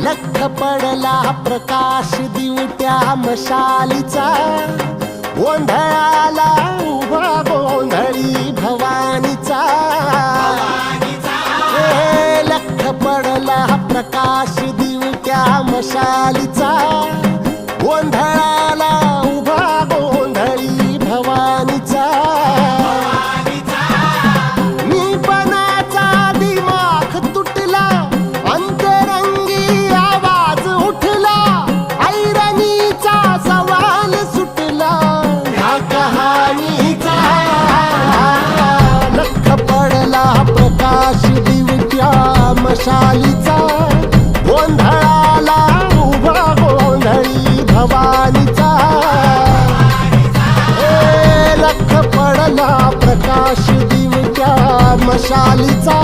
लख पडला प्रकाश दिवट्या मशालीचा, गोंधळाला उभा गोंधळी भवानीचा. लख पडला प्रकाश दिवट्या मशालीचा, गोंधळाला उभा गोंधळी भवानीचा. प्रकाश दिवट्या मशालीचा, गोंधळाला उभा गोंधळी भवानीचा. लख पडला प्रकाश दिवट्या मशालीचा,